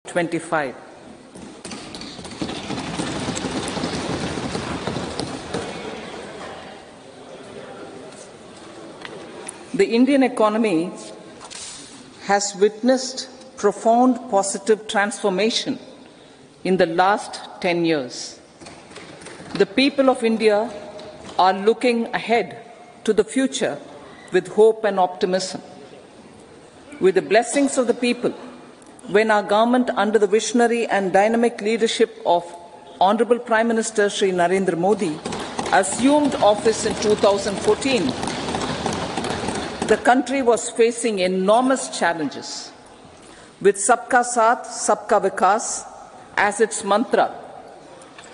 25. The Indian economy has witnessed profound positive transformation in the last 10 years. The people of India are looking ahead to the future with hope and optimism. With the blessings of the people, when our government, under the visionary and dynamic leadership of Honourable Prime Minister Shri Narendra Modi, assumed office in 2014, the country was facing enormous challenges. With Sabka Saath, Sabka Vikas as its mantra,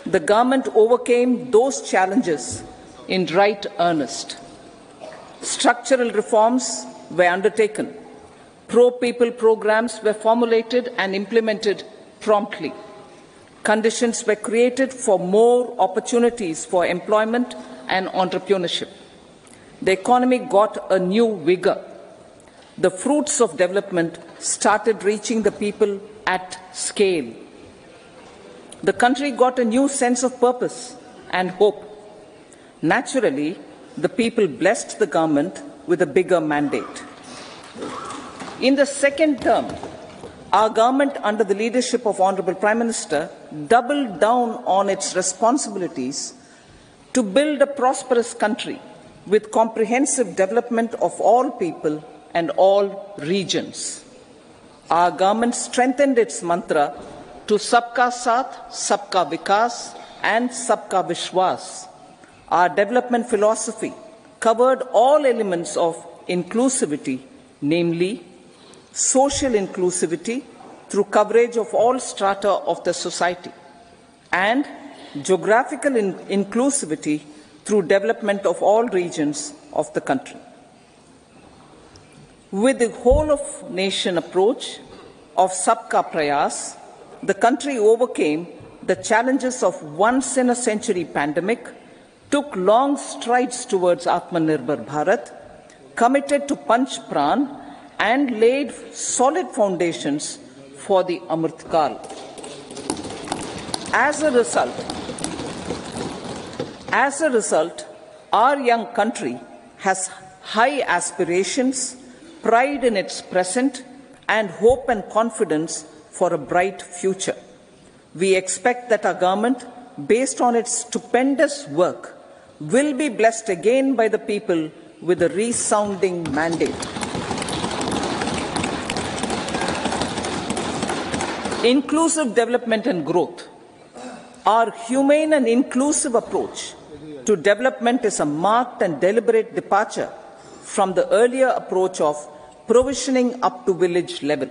the government overcame those challenges in right earnest. Structural reforms were undertaken. Pro-people programs were formulated and implemented promptly. Conditions were created for more opportunities for employment and entrepreneurship. The economy got a new vigor. The fruits of development started reaching the people at scale. The country got a new sense of purpose and hope. Naturally, the people blessed the government with a bigger mandate. In the second term, our government, under the leadership of Honourable Prime Minister, doubled down on its responsibilities to build a prosperous country with comprehensive development of all people and all regions. Our government strengthened its mantra to Sabka Saath, Sabka Vikas and Sabka Vishwas. Our development philosophy covered all elements of inclusivity, namely social inclusivity through coverage of all strata of the society, and geographical inclusivity through development of all regions of the country. With the whole-of-nation approach of Sabka Prayas, the country overcame the challenges of once-in-a-century pandemic, took long strides towards Atmanirbhar Bharat, committed to Panch Pran, and laid solid foundations for the Amrit Kal. As a result, our young country has high aspirations, pride in its present, and hope and confidence for a bright future. We expect that our government, based on its stupendous work, will be blessed again by the people with a resounding mandate. Inclusive development and growth. Our humane and inclusive approach to development is a marked and deliberate departure from the earlier approach of provisioning up to village level.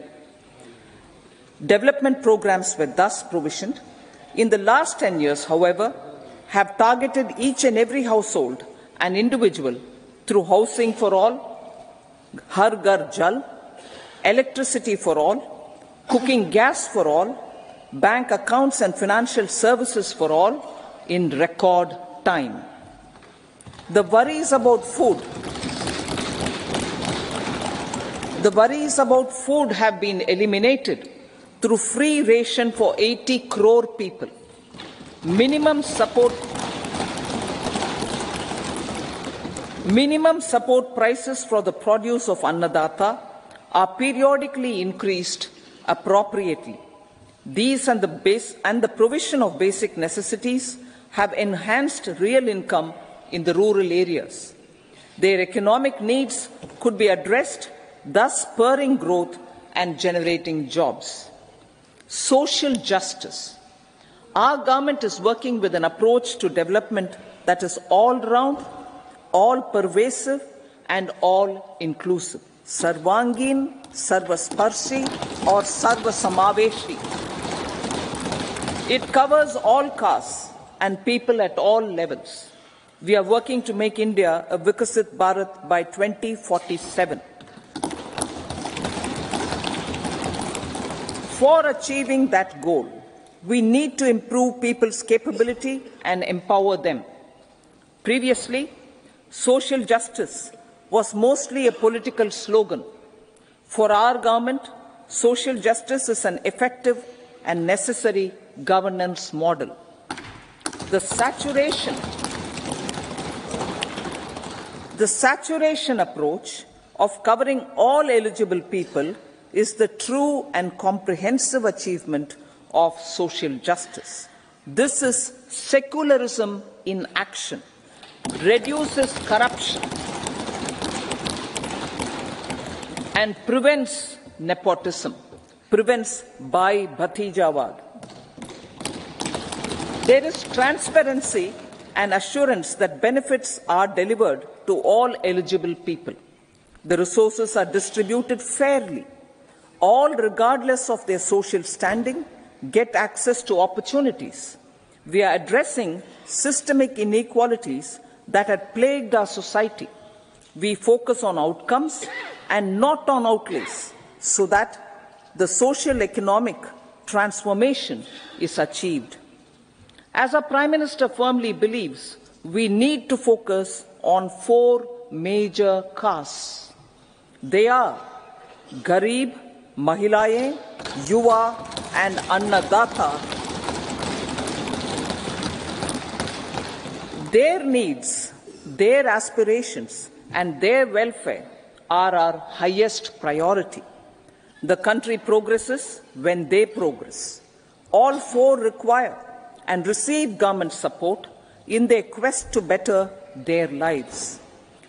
Development programs were thus provisioned. In the last 10 years, however, have targeted each and every household and individual through housing for all, Har Ghar Jal, electricity for all, cooking gas for all, bank accounts and financial services for all in record time. The worries about food have been eliminated through free ration for 80 crore people. Minimum support prices for the produce of Annadata are periodically increased appropriately. These and the provision of basic necessities have enhanced real income in the rural areas. Their economic needs could be addressed, thus spurring growth and generating jobs. Social justice. Our government is working with an approach to development that is all-round, all-pervasive and all-inclusive. Sarvangin, Sarvasparshi or Sarvasamaveshi. It covers all castes and people at all levels. We are working to make India a Vikasit Bharat by 2047. For achieving that goal, we need to improve people's capability and empower them. Previously, social justice was mostly a political slogan. For our government, social justice is an effective and necessary governance model. The saturation approach of covering all eligible people is the true and comprehensive achievement of social justice. This is secularism in action, reduces corruption, and prevents nepotism, prevents Bhai Bhatijawad. There is transparency and assurance that benefits are delivered to all eligible people. The resources are distributed fairly. All, regardless of their social standing, get access to opportunities. We are addressing systemic inequalities that had plagued our society. We focus on outcomes and not on outlays, so that the social economic transformation is achieved. As our Prime Minister firmly believes, we need to focus on 4 major castes. They are Garib, Mahilaye, Yuva and Annadata. Their needs, their aspirations and their welfare are our highest priority. The country progresses when they progress. All 4 require and receive government support in their quest to better their lives.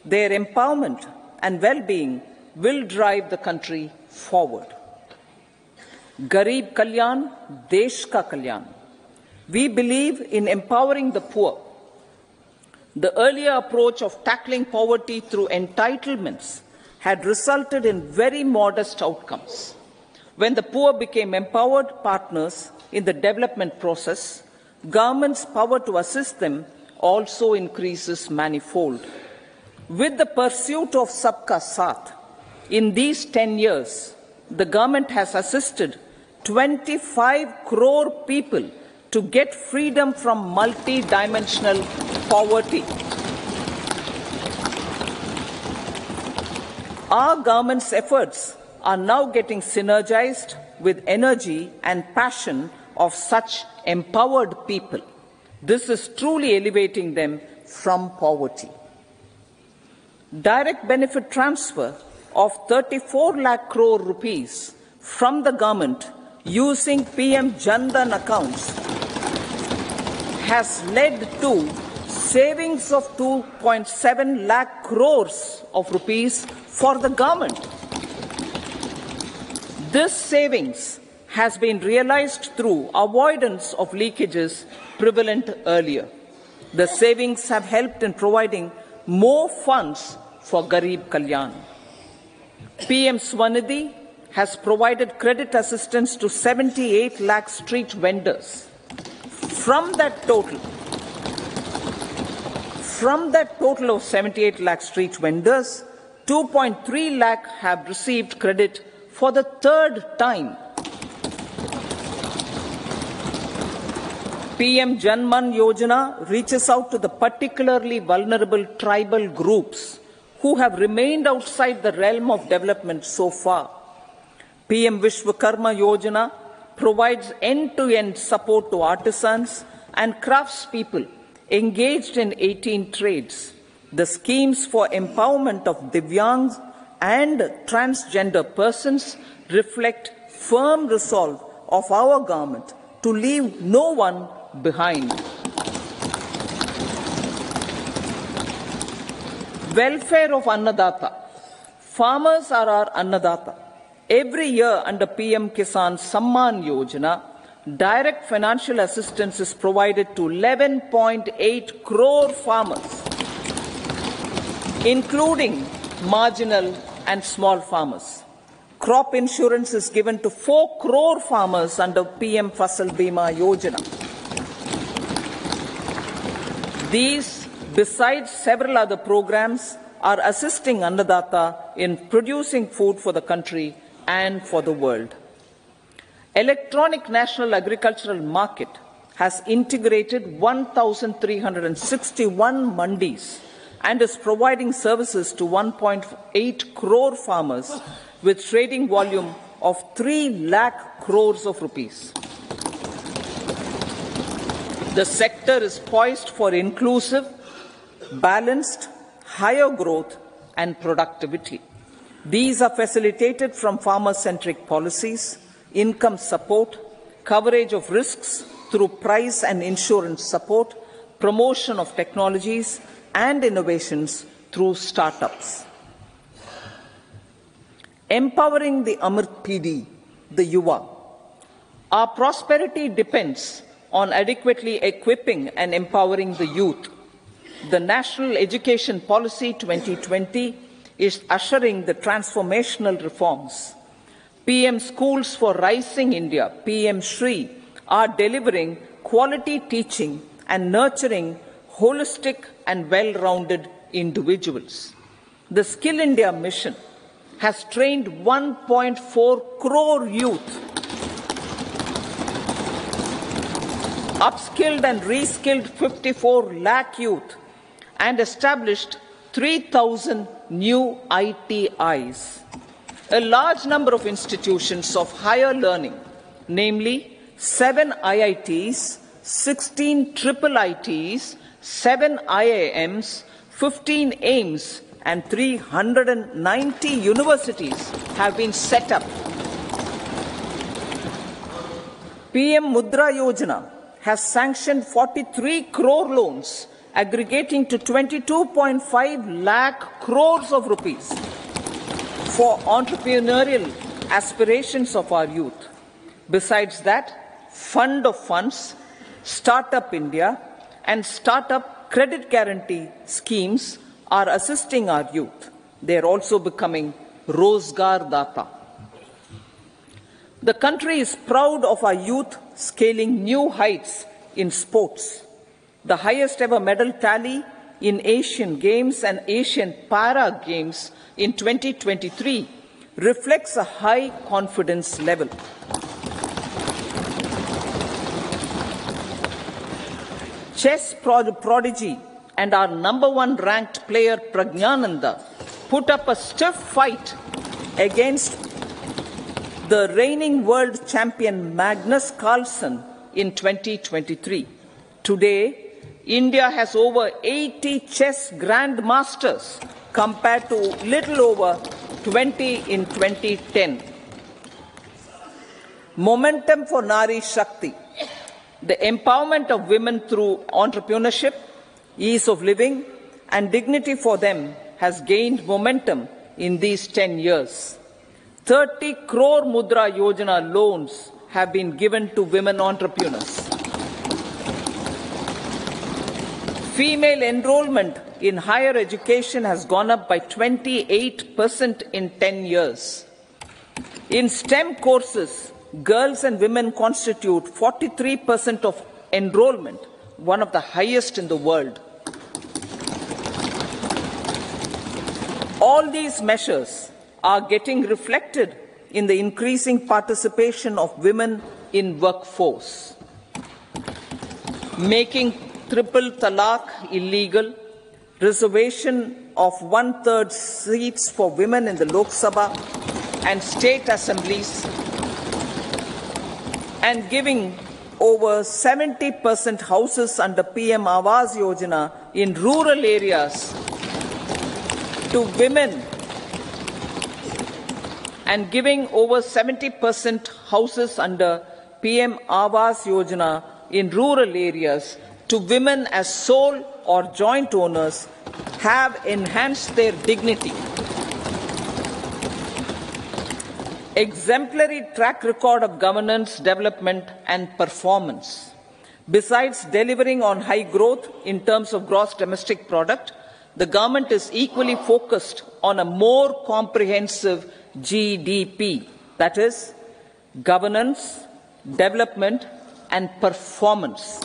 Their empowerment and well-being will drive the country forward. Garib Kalyan, Desh Ka Kalyan. We believe in empowering the poor. The earlier approach of tackling poverty through entitlements had resulted in very modest outcomes. When the poor became empowered partners in the development process, government's power to assist them also increases manifold. With the pursuit of Sabka Saath, in these 10 years, the government has assisted 25 crore people to get freedom from multi-dimensional poverty. Our government's efforts are now getting synergized with energy and passion of such empowered people. This is truly elevating them from poverty. Direct benefit transfer of 34 lakh crore rupees from the government using PM Jan Dhan accounts has led to savings of 2.7 lakh crores of rupees for the government. This savings has been realized through avoidance of leakages prevalent earlier. The savings have helped in providing more funds for Garib Kalyan. PM Swanidhi has provided credit assistance to 78 lakh street vendors. From that total of 78 lakh street vendors, 2.3 lakh have received credit for the 3rd time. PM Janman Yojana reaches out to the particularly vulnerable tribal groups who have remained outside the realm of development so far. PM Vishwakarma Yojana provides end-to-end support to artisans and craftspeople engaged in 18 trades. The schemes for empowerment of Divyangs and transgender persons reflect firm resolve of our government to leave no one behind. Welfare of Annadata. Farmers are our Annadata. Every year under PM Kisan Samman Yojana, direct financial assistance is provided to 11.8 crore farmers, including marginal and small farmers. Crop insurance is given to 4 crore farmers under PM Fasal Bima Yojana. These, besides several other programs, are assisting Annadata in producing food for the country and for the world. Electronic National Agricultural Market has integrated 1,361 mandis and is providing services to 1.8 crore farmers with trading volume of 3 lakh crores of rupees. The sector is poised for inclusive, balanced, higher growth and productivity. These are facilitated from farmer-centric policies, income support, coverage of risks through price and insurance support, promotion of technologies and innovations through startups. Empowering the Amrit PD, the Yuva. Our prosperity depends on adequately equipping and empowering the youth. The National Education Policy 2020 is ushering the transformational reforms. PM Schools for Rising India, PM Shri, are delivering quality teaching and nurturing holistic and well-rounded individuals. The Skill India mission has trained 1.4 crore youth, upskilled and reskilled 54 lakh youth, and established 3,000 new ITIs. A large number of institutions of higher learning, namely 7 IITs, 16 triple ITs, 7 IIMs, 15 AIMS, and 390 universities have been set up. PM Mudra Yojana has sanctioned 43 crore loans aggregating to 22.5 lakh crores of rupees for entrepreneurial aspirations of our youth. Besides that, Fund of Funds, Startup India and Startup Credit Guarantee schemes are assisting our youth. They are also becoming Rozgar Data. The country is proud of our youth scaling new heights in sports. The highest ever medal tally in Asian Games and Asian Para Games in 2023 reflects a high confidence level. Chess prodigy and our #1 ranked player Pragyananda put up a stiff fight against the reigning world champion Magnus Carlsen in 2023. Today, India has over 80 chess grandmasters compared to little over 20 in 2010. Momentum for Nari Shakti. The empowerment of women through entrepreneurship, ease of living and dignity for them has gained momentum in these 10 years. 30 crore Mudra Yojana loans have been given to women entrepreneurs. Female enrollment in higher education has gone up by 28% in 10 years. In STEM courses, girls and women constitute 43% of enrollment, one of the highest in the world. All these measures are getting reflected in the increasing participation of women in workforce. Making triple talaq illegal, reservation of 1/3 seats for women in the Lok Sabha and state assemblies, and giving over 70% houses under PM Awas Yojana in rural areas to women, and giving over 70% houses under PM Awas Yojana in rural areas to women as sole or joint owners have enhanced their dignity. Exemplary track record of governance, development and performance. Besides delivering on high growth in terms of gross domestic product, the government is equally focused on a more comprehensive GDP, that is, governance, development and performance.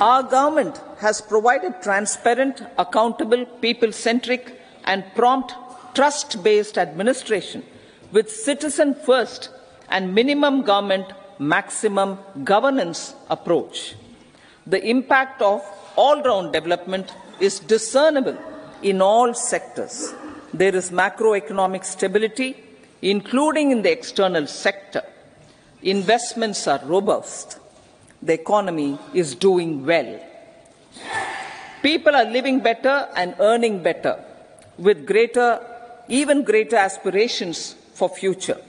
Our government has provided transparent, accountable, people-centric and prompt, trust-based administration with citizen-first and minimum government, maximum governance approach. The impact of all-round development is discernible in all sectors. There is macroeconomic stability, including in the external sector. Investments are robust. The economy is doing well. People are living better and earning better, with even greater aspirations for future.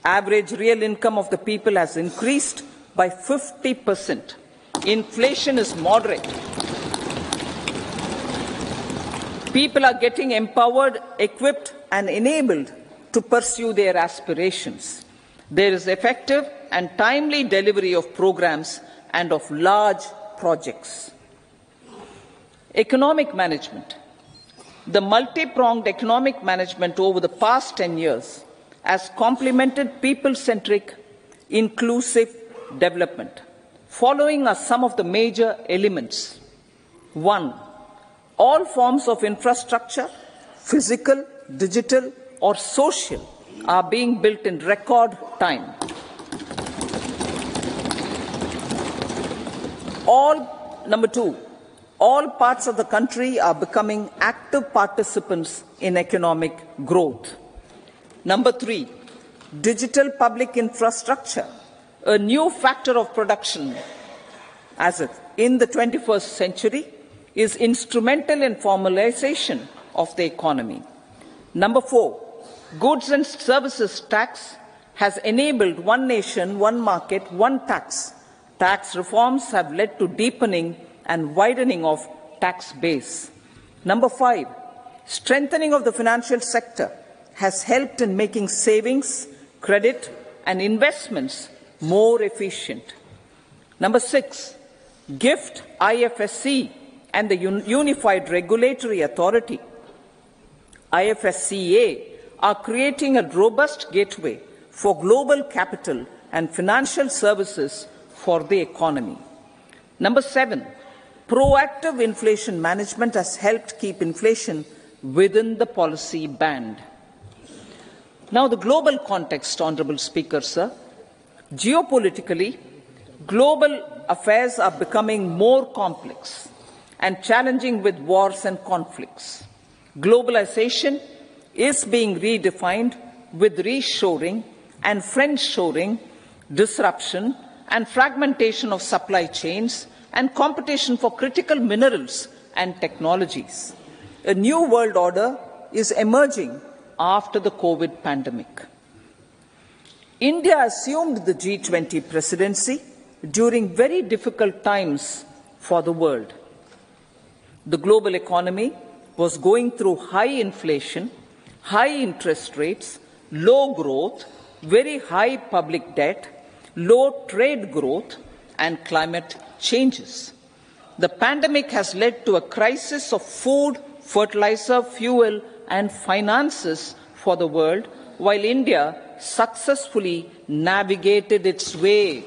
Average real income of the people has increased by 50%. Inflation is moderate. People are getting empowered, equipped, and enabled to pursue their aspirations. There is effective and timely delivery of programs and of large projects. Economic management. The multi-pronged economic management over the past 10 years has complemented people-centric, inclusive development. Following are some of the major elements. 1. All forms of infrastructure, physical, digital, or social, are being built in record time. Number 2, all parts of the country are becoming active participants in economic growth. Number 3, digital public infrastructure, a new factor of production in the 21st century, is instrumental in formalization of the economy. Number 4, goods and services tax has enabled one nation, one market, one tax. Tax reforms have led to deepening and widening of tax base. Number 5, strengthening of the financial sector has helped in making savings, credit, and investments more efficient. Number 6, GIFT, IFSC, and the Unified Regulatory Authority, IFSCA, are creating a robust gateway for global capital and financial services for the economy. Number 7, proactive inflation management has helped keep inflation within the policy band. Now, the global context, Honourable Speaker, sir. Geopolitically, global affairs are becoming more complex and challenging with wars and conflicts. Globalization is being redefined with reshoring and friendshoring, disruption and fragmentation of supply chains, and competition for critical minerals and technologies. A new world order is emerging after the COVID pandemic. India assumed the G20 presidency during very difficult times for the world. The global economy was going through high inflation, high interest rates, low growth, very high public debt, low trade growth, and climate changes. The pandemic has led to a crisis of food, fertilizer, fuel, and finances for the world, while India successfully navigated its way.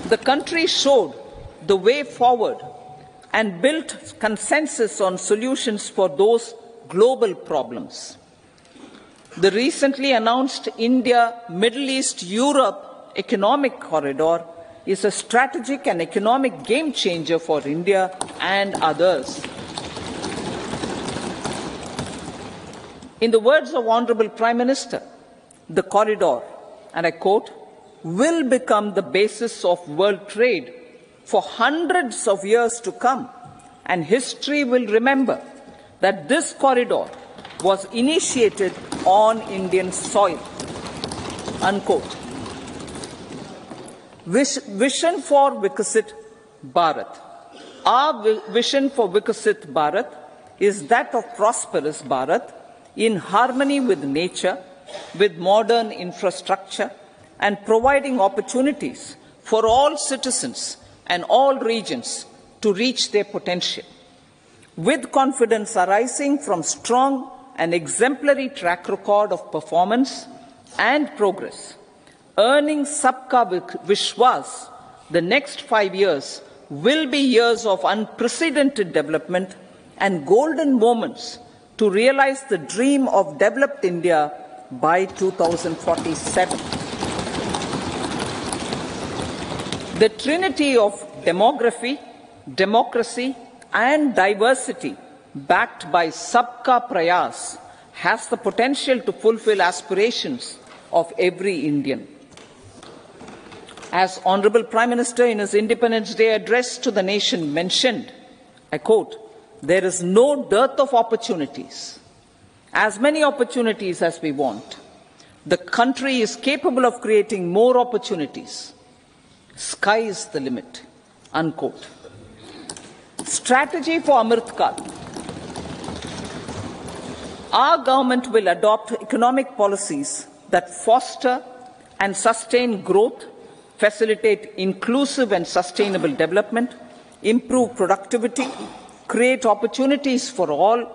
The country showed the way forward and built consensus on solutions for those global problems. The recently announced India-Middle East-Europe economic corridor is a strategic and economic game changer for India and others. In the words of Honourable Prime Minister, the corridor, and I quote, will become the basis of world trade for hundreds of years to come, and history will remember that this corridor was initiated on Indian soil. Unquote. Vision for Vikasit Bharat. Our vision for Vikasit Bharat is that of prosperous Bharat in harmony with nature, with modern infrastructure, and providing opportunities for all citizens and all regions to reach their potential. With confidence arising from strong and exemplary track record of performance and progress, earning Sabka Vishwas, the next 5 years will be years of unprecedented development and golden moments to realize the dream of developed India by 2047. The trinity of demography, democracy, and diversity backed by Sabka Prayas, has the potential to fulfill aspirations of every Indian. As Honourable Prime Minister in his Independence Day address to the nation mentioned, I quote, "There is no dearth of opportunities, as many opportunities as we want. The country is capable of creating more opportunities. Sky is the limit." Unquote. Strategy for Amrit Kal. Our government will adopt economic policies that foster and sustain growth, facilitate inclusive and sustainable development, improve productivity, create opportunities for all,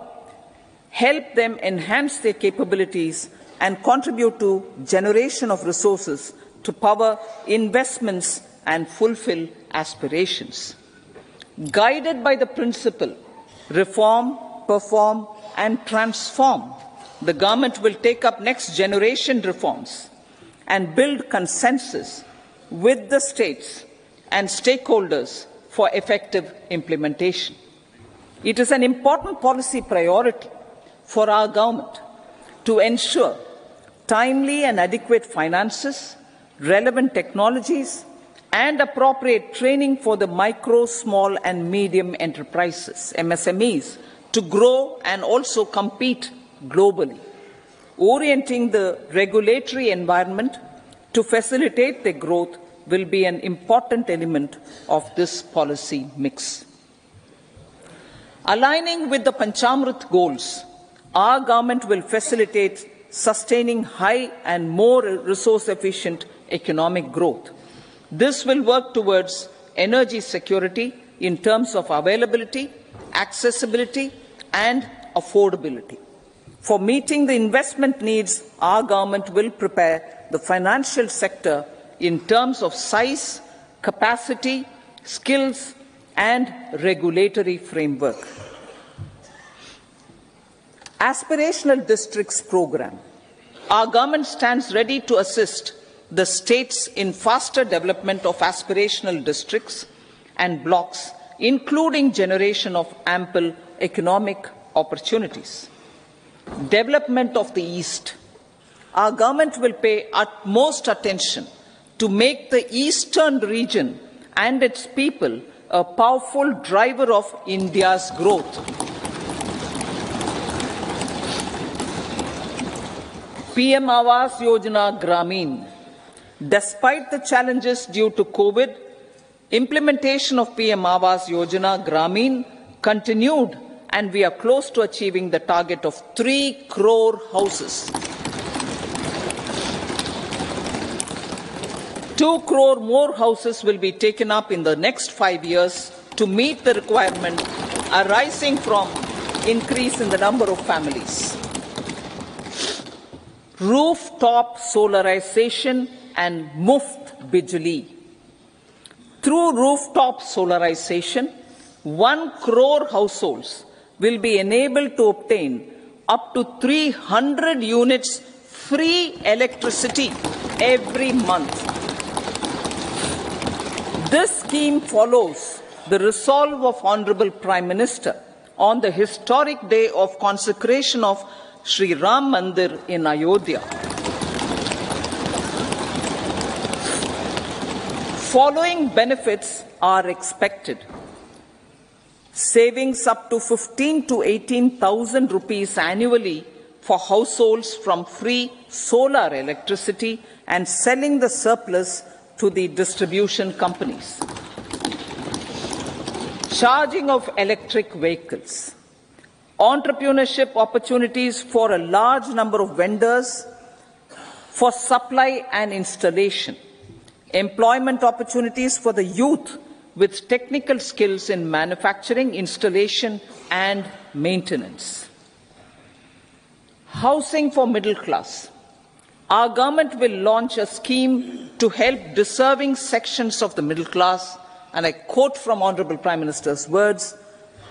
help them enhance their capabilities, and contribute to generation of resources to power investments and fulfill aspirations. Guided by the principle, reform, perform, and transform, the government will take up next generation reforms and build consensus with the states and stakeholders for effective implementation. It is an important policy priority for our government to ensure timely and adequate finances, relevant technologies, and appropriate training for the micro, small and medium enterprises, MSMEs, to grow and also compete globally. Orienting the regulatory environment to facilitate their growth will be an important element of this policy mix. Aligning with the Panchamrit goals, our government will facilitate sustaining high and more resource-efficient economic growth. This will work towards energy security in terms of availability, accessibility, and affordability. For meeting the investment needs, our government will prepare the financial sector in terms of size, capacity, skills, and regulatory framework. Aspirational Districts Programme. Our government stands ready to assist the states in faster development of aspirational districts and blocks, including generation of ample economic opportunities. Development of the East. Our government will pay utmost attention to make the eastern region and its people a powerful driver of India's growth. PM Awas Yojana Gramin. Despite the challenges due to COVID, implementation of PM Awas Yojana Gramin continued, and we are close to achieving the target of 3 crore houses. 2 crore more houses will be taken up in the next 5 years to meet the requirement arising from increase in the number of families. Rooftop solarization and Muft Bijli. Through rooftop solarization, 1 crore households will be enabled to obtain up to 300 units free electricity every month. This scheme follows the resolve of Honourable Prime Minister on the historic day of consecration of Sri Ram Mandir in Ayodhya. Following benefits are expected. Savings up to 15 to 18,000 rupees annually for households from free solar electricity and selling the surplus to the distribution companies. Charging of electric vehicles. Entrepreneurship opportunities for a large number of vendors for supply and installation. Employment opportunities for the youth with technical skills in manufacturing, installation and maintenance. Housing for middle class. Our government will launch a scheme to help deserving sections of the middle class, and I quote from Honourable Prime Minister's words,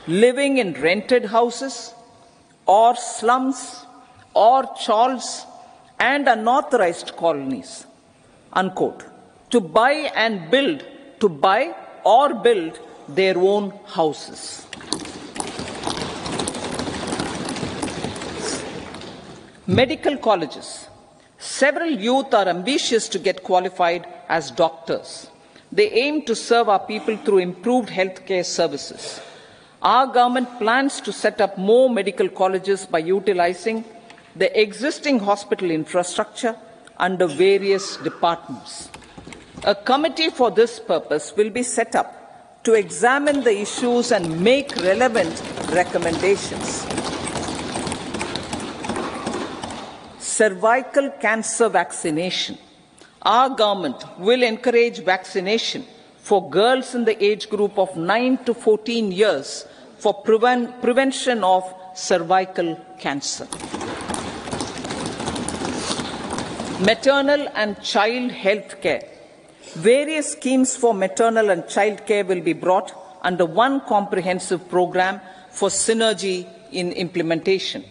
living in rented houses or slums or chawls and unauthorized colonies, unquote, to buy or build their own houses. Medical colleges. Several youth are ambitious to get qualified as doctors. They aim to serve our people through improved healthcare services. Our government plans to set up more medical colleges by utilizing the existing hospital infrastructure under various departments. A committee for this purpose will be set up to examine the issues and make relevant recommendations. Cervical cancer vaccination. Our government will encourage vaccination for girls in the age group of 9 to 14 years for prevention of cervical cancer. Maternal and child health care. Various schemes for maternal and child care will be brought under one comprehensive program for synergy in implementation.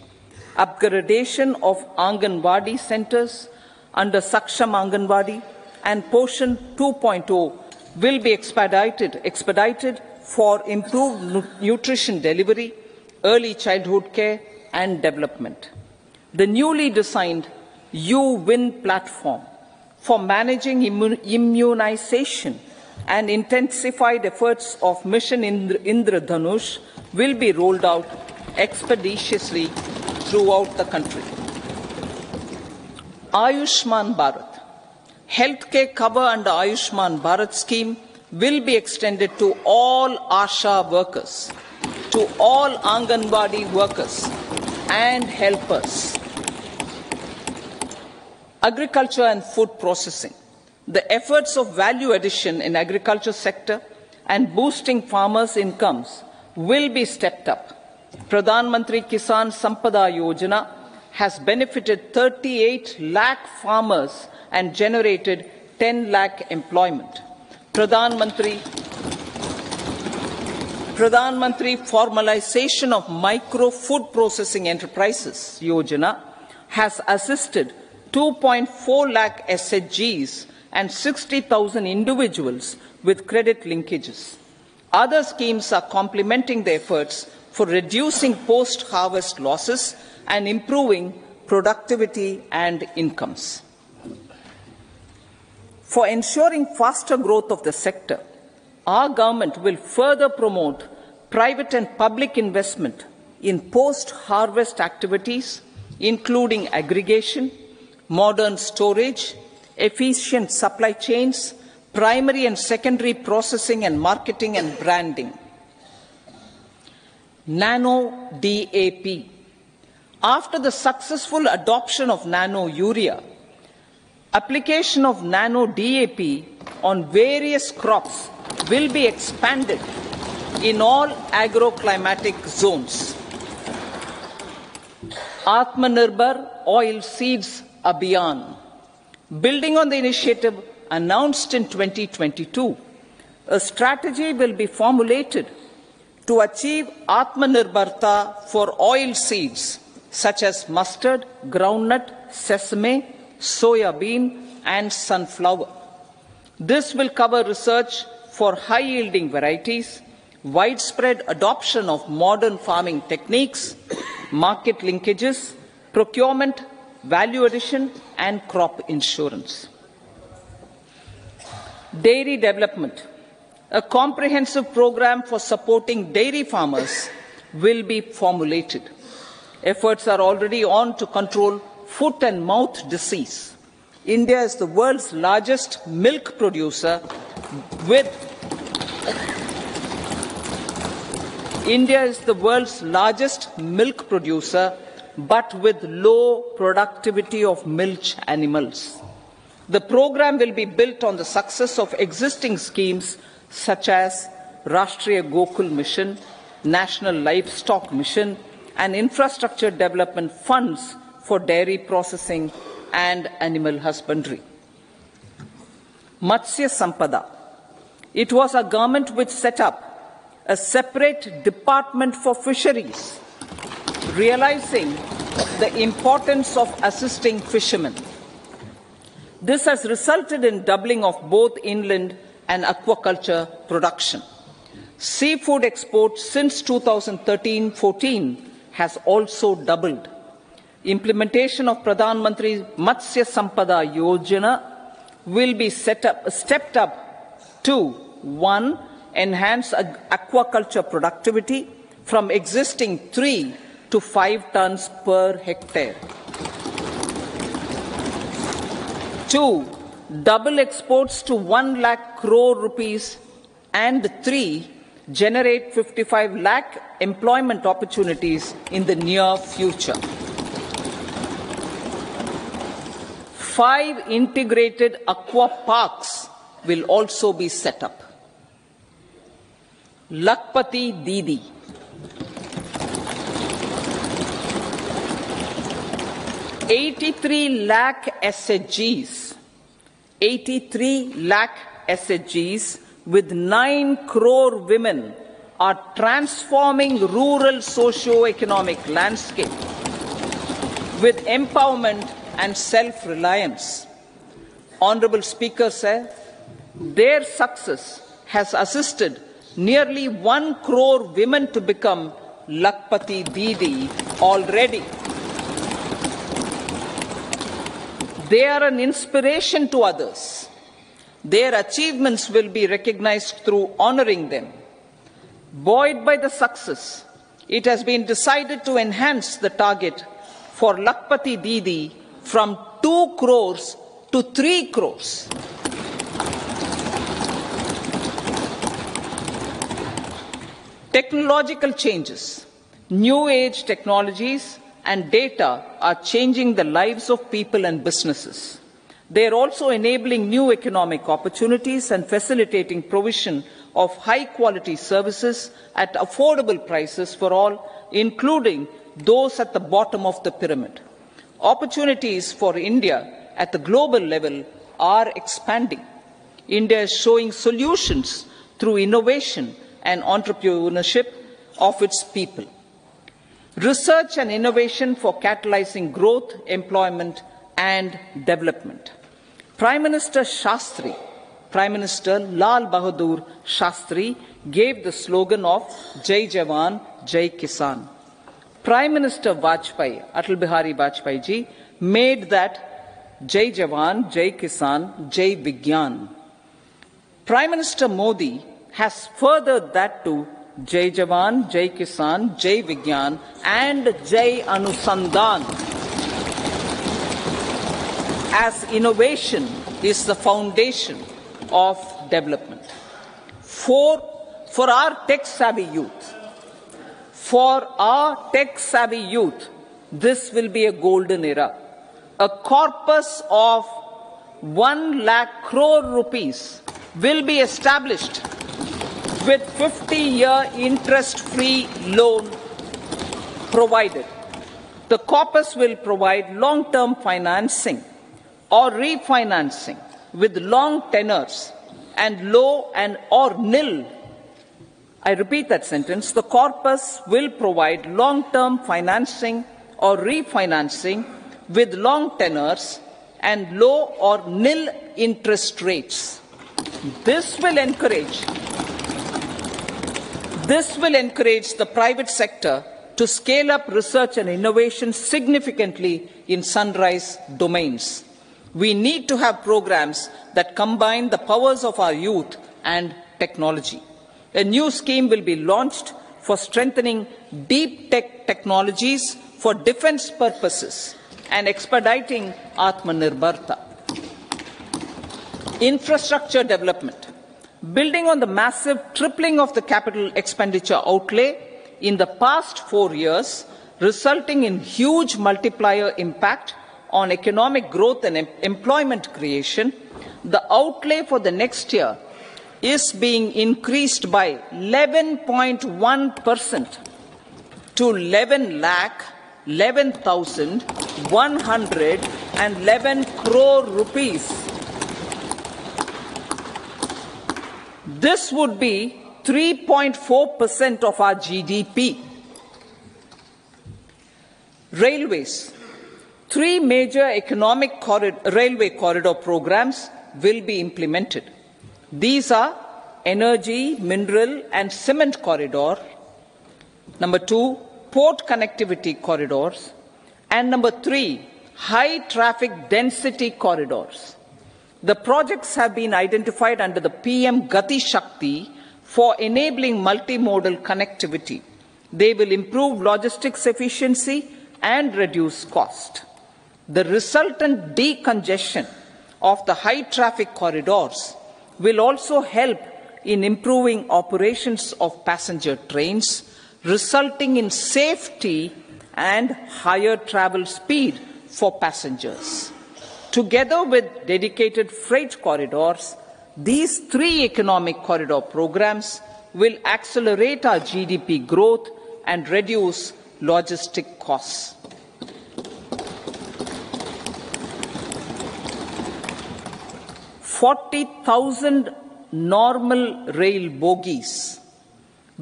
Upgradation of Anganwadi centres under Saksham Anganwadi and Poshan 2.0 will be expedited for improved nutrition delivery, early childhood care and development. The newly designed U-Win platform for managing immunization and intensified efforts of Mission Indradhanush will be rolled out expeditiously throughout the country. Ayushman Bharat. Healthcare cover under Ayushman Bharat scheme will be extended to all ASHA workers, to all Anganwadi workers and helpers. Agriculture and food processing. The efforts of value addition in agriculture sector and boosting farmers' incomes will be stepped up. Pradhan Mantri Kisan Sampada Yojana has benefited 38 lakh farmers and generated 10 lakh employment. Pradhan Mantri Formalization of Micro Food Processing Enterprises Yojana has assisted 2.4 lakh SHGs and 60,000 individuals with credit linkages. Other schemes are complementing the efforts for reducing post-harvest losses and improving productivity and incomes. For ensuring faster growth of the sector, our government will further promote private and public investment in post-harvest activities, including aggregation, modern storage, efficient supply chains, primary and secondary processing and marketing and branding. Nano DAP. After the successful adoption of nano urea, application of nano DAP on various crops will be expanded in all agroclimatic zones. Atmanirbhar Oil Seeds Abhiyan. Building on the initiative announced in 2022, a strategy will be formulated to achieve Atmanirbharta for oil seeds such as mustard, groundnut, sesame, soya bean and sunflower. This will cover research for high-yielding varieties, widespread adoption of modern farming techniques, market linkages, procurement, value addition and crop insurance. Dairy development. A comprehensive program for supporting dairy farmers will be formulated. Efforts are already on to control foot and mouth disease. India is the world's largest milk producer but with low productivity of milch animals. The program will be built on the success of existing schemes such as Rashtriya Gokul Mission, National Livestock Mission, and infrastructure development funds for dairy processing and animal husbandry. Matsya Sampada. It was our government which set up a separate department for fisheries, realizing the importance of assisting fishermen. This has resulted in doubling of both inland and aquaculture production. Seafood exports since 2013-14 has also doubled. Implementation of Pradhan Mantri Matsya Sampada Yojana will be stepped up to 1. Enhance aquaculture productivity from existing 3 to 5 tons per hectare. 2. Double exports to 1 lakh crore rupees, and 3. Generate 55 lakh employment opportunities in the near future. 5 integrated aqua parks will also be set up. Lakpati Didi. $83 lakh SHGs. 83 lakh SHGs with 9 crore women are transforming rural socio-economic landscape with empowerment and self-reliance. Honorable Speaker said, their success has assisted nearly 1 crore women to become Lakpati Didi already. They are an inspiration to others. Their achievements will be recognized through honoring them. Buoyed by the success, it has been decided to enhance the target for Lakpati Didi from 2 crores to 3 crores. Technological changes, new age technologies and data are changing the lives of people and businesses. They are also enabling new economic opportunities and facilitating provision of high-quality services at affordable prices for all, including those at the bottom of the pyramid. Opportunities for India at the global level are expanding. India is showing solutions through innovation and entrepreneurship of its people. Research and innovation for catalyzing growth, employment and development. Prime Minister Shastri, Prime Minister Lal Bahadur Shastri gave the slogan of Jai Jawan, Jai Kisan. Prime Minister Vajpayee, Atal Bihari Vajpayee ji, made that Jai Jawan, Jai Kisan, Jai Vigyan. Prime Minister Modi has furthered that to Jai Jawan, Jai Kisan, Jai Vigyan and Jai Anusandhan, as innovation is the foundation of development. For our tech-savvy youth, this will be a golden era. A corpus of 1 lakh crore rupees will be established with 50-year interest-free loan provided. The corpus will provide long-term financing or refinancing with long tenors and low and or nil. I repeat that sentence. The corpus will provide long-term financing or refinancing with long tenors and low or nil interest rates. This will encourage the private sector to scale up research and innovation significantly in sunrise domains. We need to have programs that combine the powers of our youth and technology. A new scheme will be launched for strengthening deep tech technologies for defense purposes and expediting Atmanirbharta. Infrastructure development. Building on the massive tripling of the capital expenditure outlay in the past 4 years, resulting in huge multiplier impact on economic growth and employment creation, the outlay for the next year is being increased by 11.1% to 11,111 crore rupees. This would be 3.4% of our GDP. Railways. 3 major economic railway corridor programs will be implemented. These are energy, mineral and cement corridor. Number 2, port connectivity corridors And number 3, high traffic density corridors. The projects have been identified under the PM Gati Shakti for enabling multimodal connectivity. They will improve logistics efficiency and reduce cost. The resultant decongestion of the high traffic corridors will also help in improving operations of passenger trains, resulting in safety and higher travel speed for passengers. Together with dedicated freight corridors, these 3 economic corridor programs will accelerate our GDP growth and reduce logistic costs. "40,000 normal rail bogies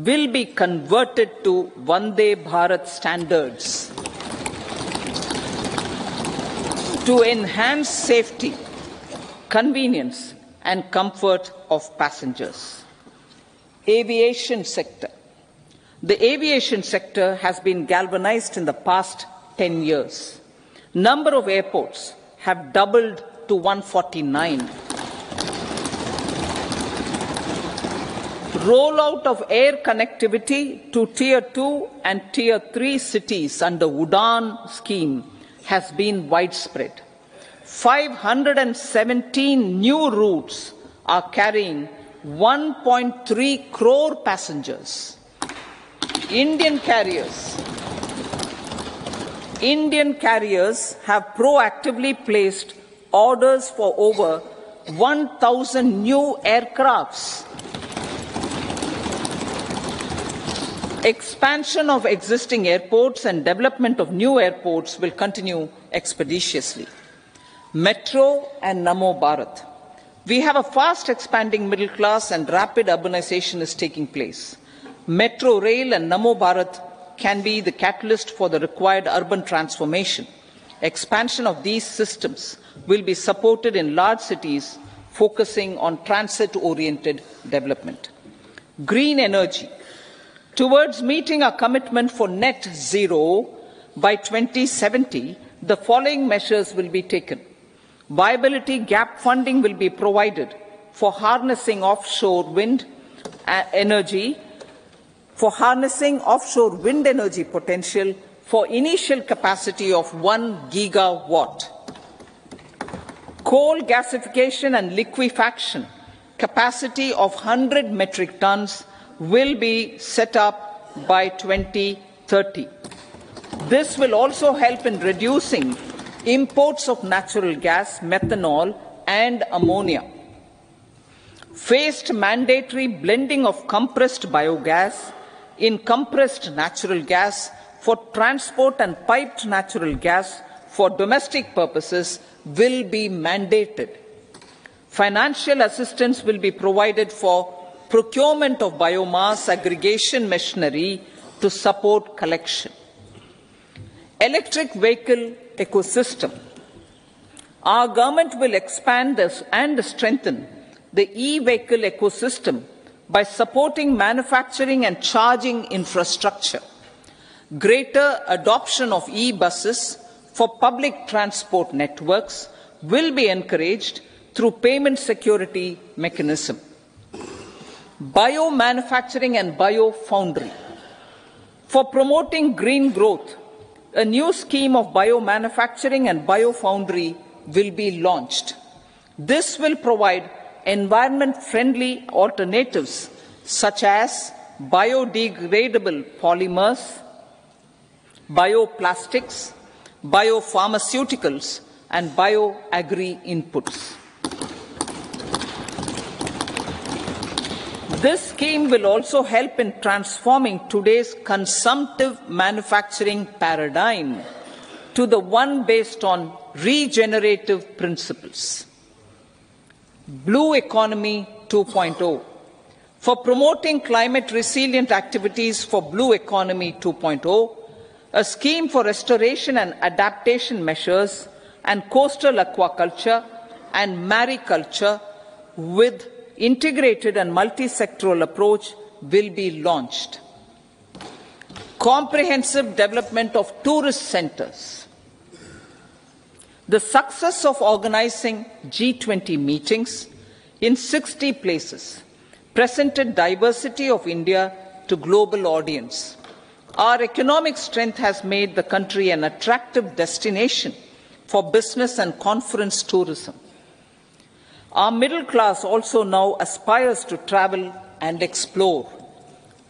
will be converted to Vande Bharat standards to enhance safety, convenience and comfort of passengers." Aviation sector. The aviation sector has been galvanized in the past 10 years. Number of airports have doubled to 149. Rollout of air connectivity to Tier 2 and Tier 3 cities under UDAN scheme has been widespread. 517 new routes are carrying 1.3 crore passengers. Indian carriers have proactively placed orders for over 1,000 new aircrafts. Expansion of existing airports and development of new airports will continue expeditiously. Metro and Namo Bharat. We have a fast expanding middle class and rapid urbanization is taking place. Metro rail and Namo Bharat can be the catalyst for the required urban transformation. Expansion of these systems will be supported in large cities, focusing on transit-oriented development. Green energy. Towards meeting our commitment for net zero by 2070, the following measures will be taken. Viability gap funding will be provided for harnessing offshore wind energy potential for initial capacity of 1 gigawatt. Coal gasification and liquefaction capacity of 100 metric tons will be set up by 2030. This will also help in reducing imports of natural gas, methanol and ammonia. Phased mandatory blending of compressed biogas in compressed natural gas for transport and piped natural gas for domestic purposes will be mandated. Financial assistance will be provided for procurement of biomass aggregation machinery to support collection. Electric vehicle ecosystem. Our government will expand this and strengthen the e-vehicle ecosystem by supporting manufacturing and charging infrastructure. Greater adoption of e-buses for public transport networks will be encouraged through payment security mechanism. Biomanufacturing and biofoundry. For promoting green growth, a new scheme of biomanufacturing and biofoundry will be launched. This will provide environment-friendly alternatives such as biodegradable polymers, bioplastics, biopharmaceuticals, and bioagri inputs. This scheme will also help in transforming today's consumptive manufacturing paradigm to the one based on regenerative principles. Blue Economy 2.0. For promoting climate-resilient activities for Blue Economy 2.0, a scheme for restoration and adaptation measures and coastal aquaculture and mariculture with integrated and multi-sectoral approach will be launched. Comprehensive development of tourist centres. The success of organizing G20 meetings in 60 places presented diversity of India to global audience. Our economic strength has made the country an attractive destination for business and conference tourism. Our middle class also now aspires to travel and explore.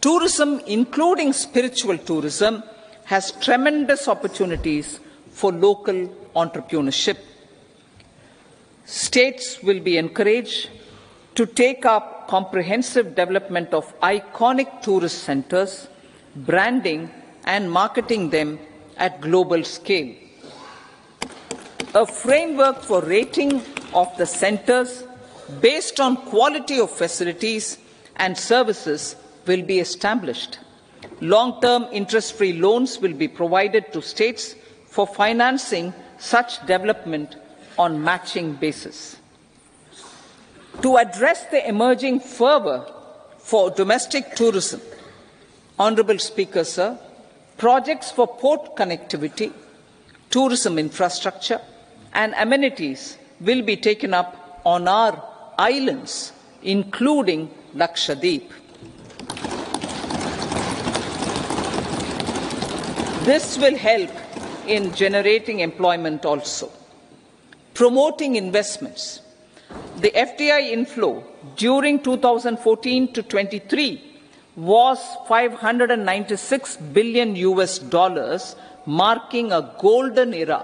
Tourism, including spiritual tourism, has tremendous opportunities for local entrepreneurship. States will be encouraged to take up comprehensive development of iconic tourist centers, branding and marketing them at global scale. A framework for rating of the centers based on quality of facilities and services will be established. Long-term interest-free loans will be provided to states for financing such development on matching basis. To address the emerging fervour for domestic tourism, Honourable Speaker, sir, projects for port connectivity, tourism infrastructure and amenities will be taken up on our islands, including Lakshadweep. This will help in generating employment also. Promoting investments. The FDI inflow during 2014 to 23 was $596 billion, marking a golden era.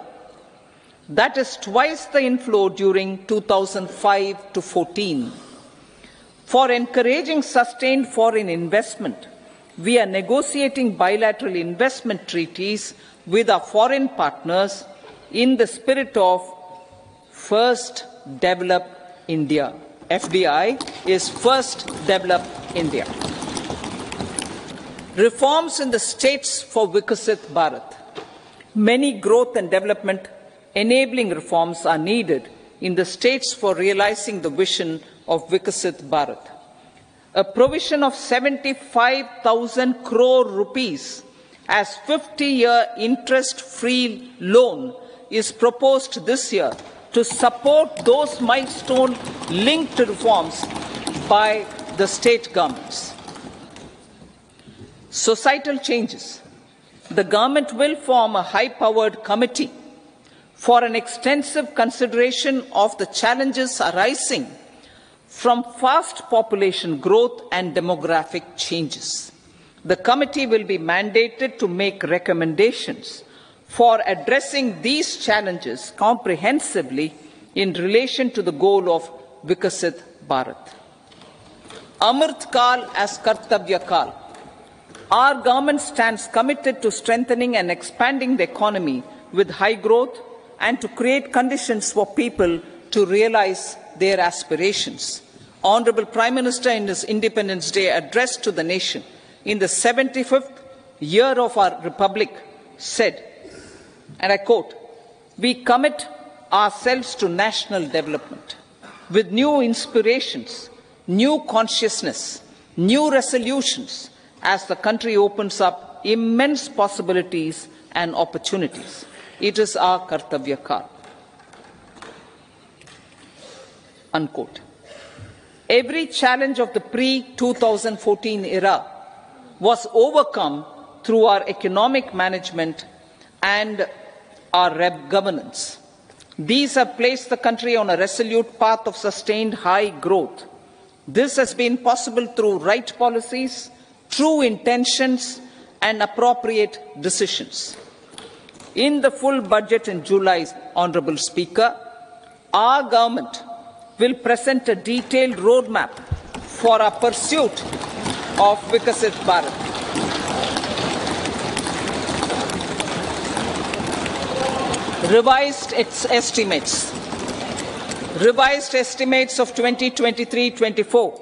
That is twice the inflow during 2005 to 14. For encouraging sustained foreign investment, we are negotiating bilateral investment treaties with our foreign partners in the spirit of First Develop India. FDI is First Develop India. Reforms in the states for Vikasit Bharat. Many growth and development enabling reforms are needed in the states for realizing the vision of Vikasit Bharat. A provision of 75,000 crore rupees as 50-year interest-free loan is proposed this year to support those milestone-linked reforms by the state governments. Societal changes. The government will form a high-powered committee for an extensive consideration of the challenges arising from fast population growth and demographic changes. The committee will be mandated to make recommendations for addressing these challenges comprehensively in relation to the goal of Vikasit Bharat. Amrit Kal as Kartavya Kal. Our government stands committed to strengthening and expanding the economy with high growth and to create conditions for people to realize their aspirations. Honourable Prime Minister, in his Independence Day address to the nation in the 75th year of our Republic, said, and I quote, "We commit ourselves to national development with new inspirations, new consciousness, new resolutions as the country opens up immense possibilities and opportunities. It is our Kartavya Kal." Unquote. Every challenge of the pre-2014 era was overcome through our economic management and our governance. These have placed the country on a resolute path of sustained high growth. This has been possible through right policies, true intentions, and appropriate decisions. In the full budget in July, Honourable Speaker, our government will present a detailed roadmap for our pursuit of Vikasit Bharat. Revised estimates. Revised estimates of 2023-24.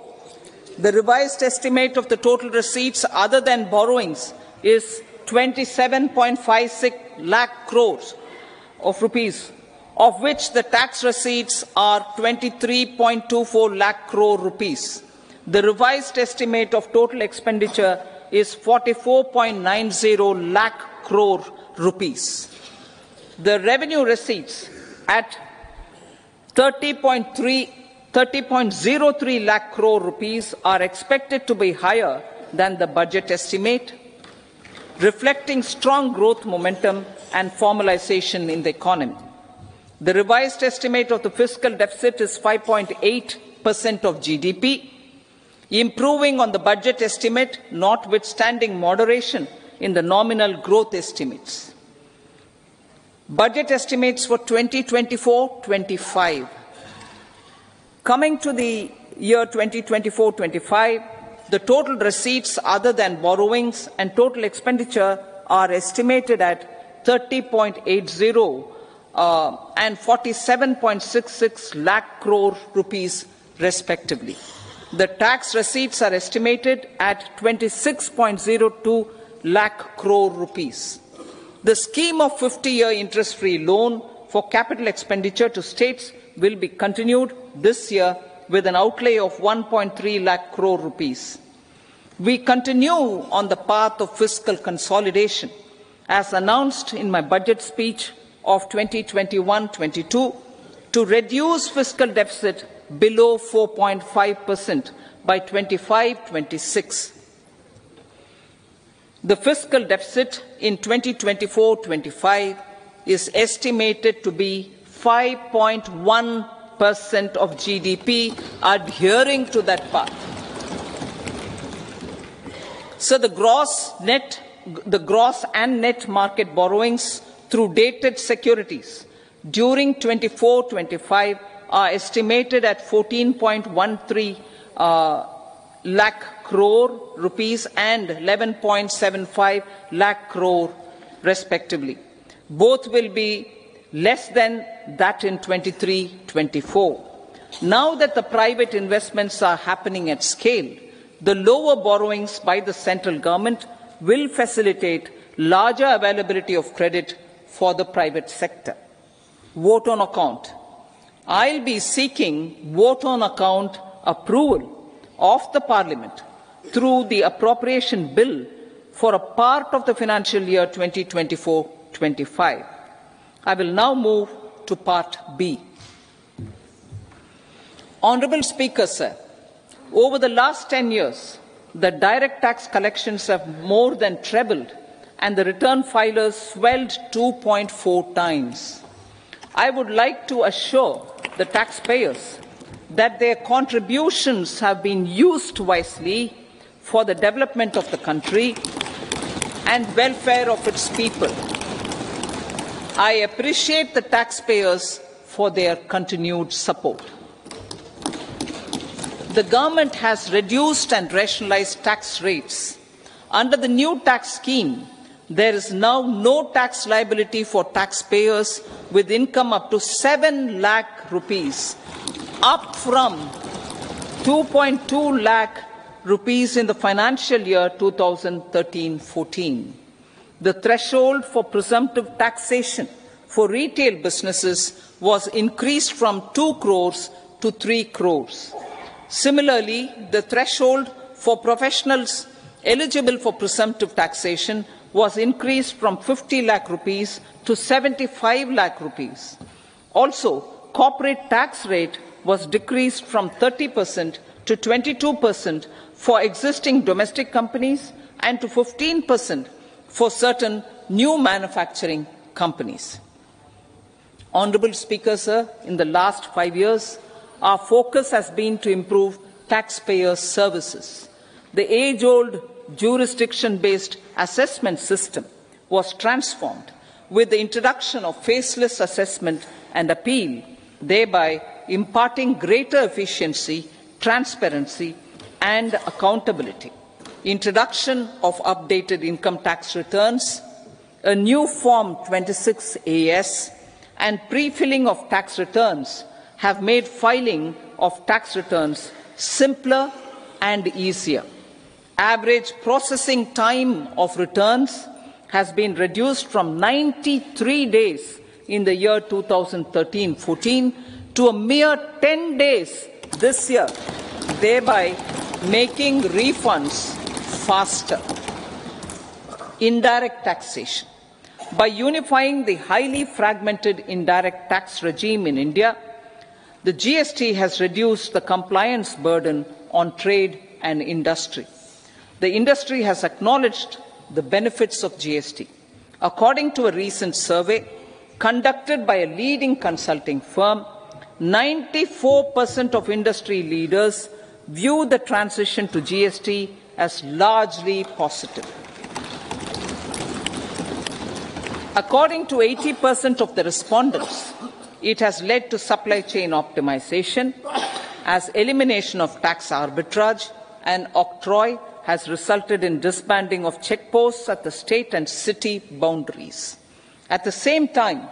The revised estimate of the total receipts other than borrowings is 27.56 lakh crores of rupees, of which the tax receipts are 23.24 lakh crore rupees. The revised estimate of total expenditure is 44.90 lakh crore rupees. The revenue receipts at 30.03 lakh crore rupees are expected to be higher than the budget estimate, reflecting strong growth momentum and formalization in the economy. The revised estimate of the fiscal deficit is 5.8% of GDP, improving on the budget estimate, notwithstanding moderation in the nominal growth estimates. Budget estimates for 2024-25. Coming to the year 2024-25, the total receipts other than borrowings and total expenditure are estimated at 30.80 and 47.66 lakh crore rupees respectively. The tax receipts are estimated at 26.02 lakh crore rupees. The scheme of 50-year interest-free loan for capital expenditure to states will be continued this year with an outlay of 1.3 lakh crore rupees. We continue on the path of fiscal consolidation, as announced in my budget speech of 2021-22, to reduce fiscal deficit below 4.5% by 25-26. The fiscal deficit in 2024-25 is estimated to be 5.1% of GDP, adhering to that path. So the gross and net market borrowings through dated securities during 24-25 are estimated at 14.13 lakh crore rupees and 11.75 lakh crore respectively. Both will be less than that in 23-24. Now that the private investments are happening at scale, the lower borrowings by the central government will facilitate larger availability of credit for the private sector. Vote on account. I'll be seeking vote on account approval of the Parliament through the appropriation bill for a part of the financial year 2024-25. I will now move to Part B. Honourable Speaker, sir, over the last 10 years, the direct tax collections have more than trebled and the return filers swelled 2.4 times. I would like to assure the taxpayers that their contributions have been used wisely for the development of the country and welfare of its people. I appreciate the taxpayers for their continued support. The government has reduced and rationalized tax rates. Under the new tax scheme, there is now no tax liability for taxpayers with income up to 7 lakh rupees, up from 2.2 lakh rupees in the financial year 2013-14. The threshold for presumptive taxation for retail businesses was increased from 2 crores to 3 crores. Similarly, the threshold for professionals eligible for presumptive taxation was increased from 50 lakh rupees to 75 lakh rupees. Also, corporate tax rate was decreased from 30% to 22% for existing domestic companies and to 15% for certain new manufacturing companies. Honourable Speaker, sir, in the last 5 years, our focus has been to improve taxpayer services. The age-old jurisdiction-based assessment system was transformed with the introduction of faceless assessment and appeal, thereby imparting greater efficiency, transparency and accountability. Introduction of updated income tax returns, a new Form 26AS and pre-filling of tax returns have made filing of tax returns simpler and easier. Average processing time of returns has been reduced from 93 days in the year 2013-14 to a mere 10 days this year, thereby making refunds faster. Indirect taxation. By unifying the highly fragmented indirect tax regime in India, the GST has reduced the compliance burden on trade and industry. The industry has acknowledged the benefits of GST. According to a recent survey conducted by a leading consulting firm, 94% of industry leaders view the transition to GST as largely positive. According to 80% of the respondents, it has led to supply chain optimization, as elimination of tax arbitrage and octroi has resulted in disbanding of checkposts at the state and city boundaries. At the same time,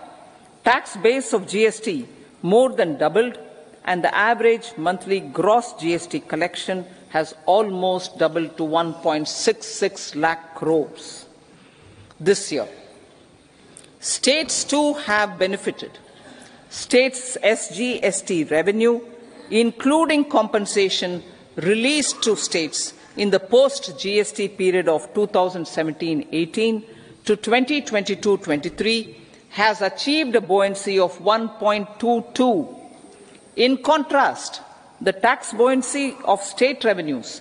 tax base of GST more than doubled, and the average monthly gross GST collection has almost doubled to 1.66 lakh crores this year. States too have benefited. States' SGST revenue, including compensation released to states in the post-GST period of 2017-18 to 2022-23, has achieved a buoyancy of 1.22. In contrast, the tax buoyancy of state revenues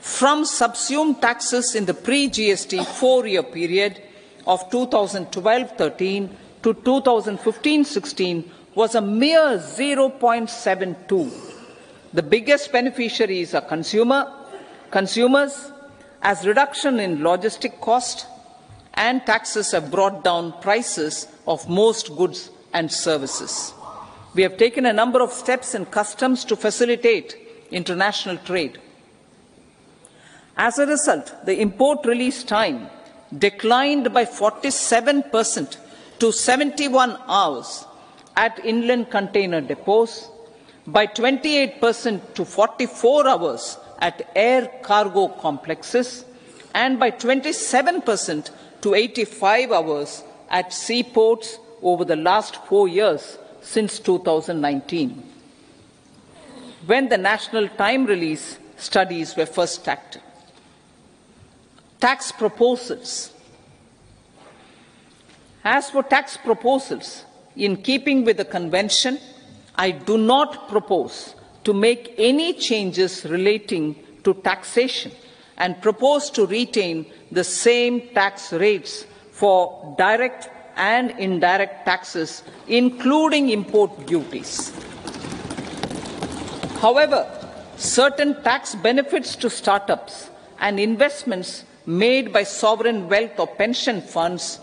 from subsumed taxes in the pre-GST four-year period of 2012-13 to 2015-16 was a mere 0.72. The biggest beneficiaries are consumers, as reduction in logistic cost and taxes have brought down prices of most goods and services. We have taken a number of steps in customs to facilitate international trade. As a result, the import release time declined by 47% to 71 hours at inland container depots, by 28% to 44 hours at air cargo complexes, and by 27% to 85 hours at seaports over the last 4 years since 2019, when the national time release studies were first started. Tax proposals. As for tax proposals, in keeping with the convention, I do not propose to make any changes relating to taxation and propose to retain the same tax rates for direct and indirect taxes, including import duties. However, certain tax benefits to startups and investments made by sovereign wealth or pension funds,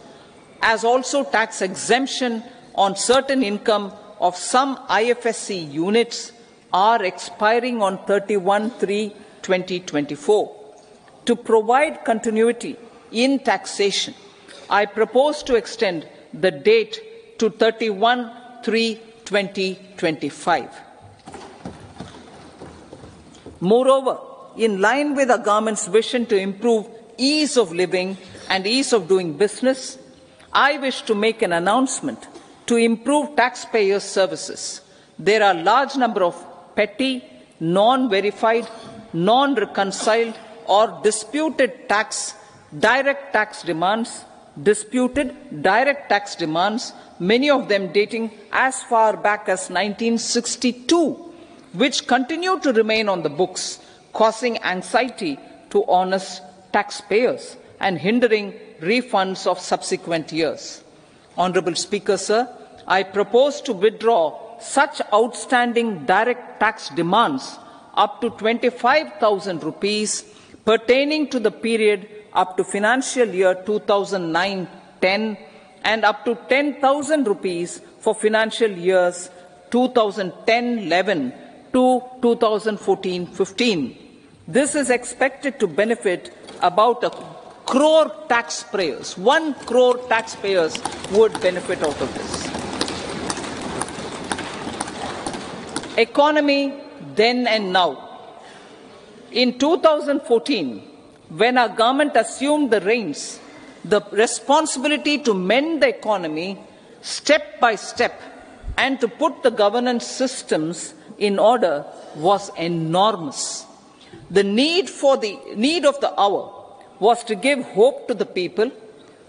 as also tax exemption on certain income of some IFSC units, are expiring on 31/3/2024. To provide continuity in taxation, I propose to extend the date to 31/3/2025. Moreover, in line with the government's vision to improve ease of living and ease of doing business, I wish to make an announcement to improve taxpayers' services. There are a large number of petty, non-verified, non-reconciled or disputed direct tax demands, many of them dating as far back as 1962, which continue to remain on the books, causing anxiety to honest taxpayers and hindering refunds of subsequent years. Honourable Speaker, sir, I propose to withdraw such outstanding direct tax demands up to 25,000 rupees pertaining to the period up to financial year 2009-10 and up to 10,000 rupees for financial years 2010-11 to 2014-15. This is expected to benefit about 1 crore taxpayers. 1 crore taxpayers would benefit out of this. Economy then and now. In 2014, when our government assumed the reins, the responsibility to mend the economy step by step and to put the governance systems in order was enormous. The need of the hour was to give hope to the people,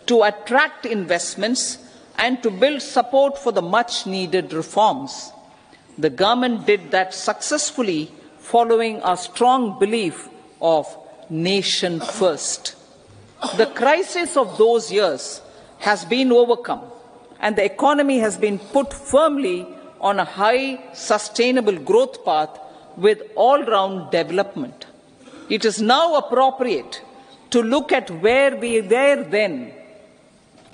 to attract investments and to build support for the much-needed reforms. The government did that successfully, following a strong belief of nation first. The crisis of those years has been overcome, and the economy has been put firmly on a high, sustainable growth path with all-round development. It is now appropriate to look at where we were then.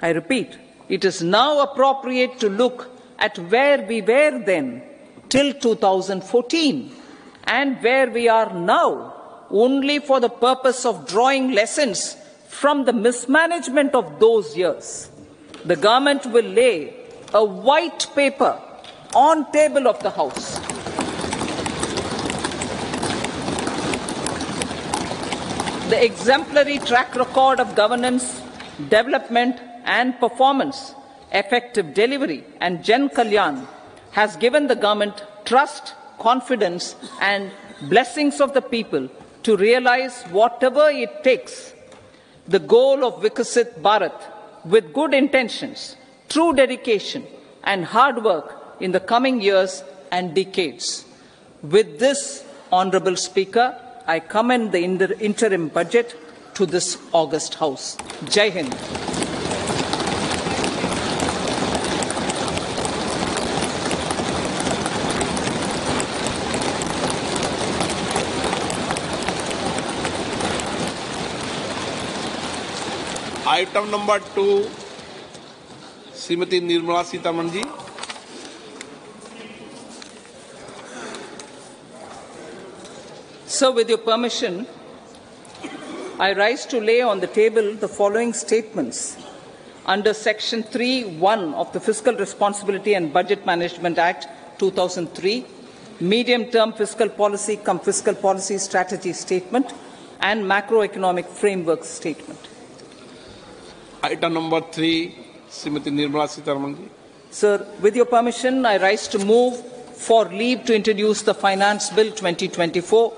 I repeat, it is now appropriate to look at where we were then till 2014 and where we are now, only for the purpose of drawing lessons from the mismanagement of those years. The government will lay a white paper on the table of the House. The exemplary track record of governance, development and performance, effective delivery and Jan Kalyan has given the government trust, confidence and blessings of the people to realize whatever it takes. The goal of Vikasit Bharat, with good intentions, true dedication and hard work in the coming years and decades. With this, Honourable Speaker, I commend the interim budget to this august House. Jai Hind. Item number 2 Shrimati Nirmala Sitharaman ji. Sir, with your permission, I rise to lay on the table the following statements under Section 3(1) of the Fiscal Responsibility and Budget Management Act 2003, Medium-Term Fiscal Policy cum Fiscal Policy Strategy Statement and Macroeconomic Framework Statement. Item number 3, Srimati Nirmala Sitharaman ji. Sir, with your permission, I rise to move for leave to introduce the Finance Bill 2024.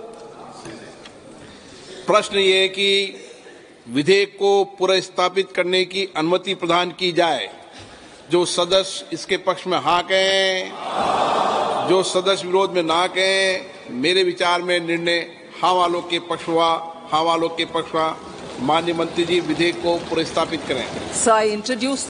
प्रश्न ये है कि विधेयक को पुनर्स्थापित करने की अनुमति प्रदान की जाए। जो सदस्य इसके पक्ष में हाँ कहें, जो सदस्य विरोध में ना कहें। मेरे विचार में निर्णय हाँ वालों के पक्ष हुआ, हाँ वालों के पक्ष हुआ। माननीय मंत्री जी विधेयक को पुनर्स्थापित करें। So I introduce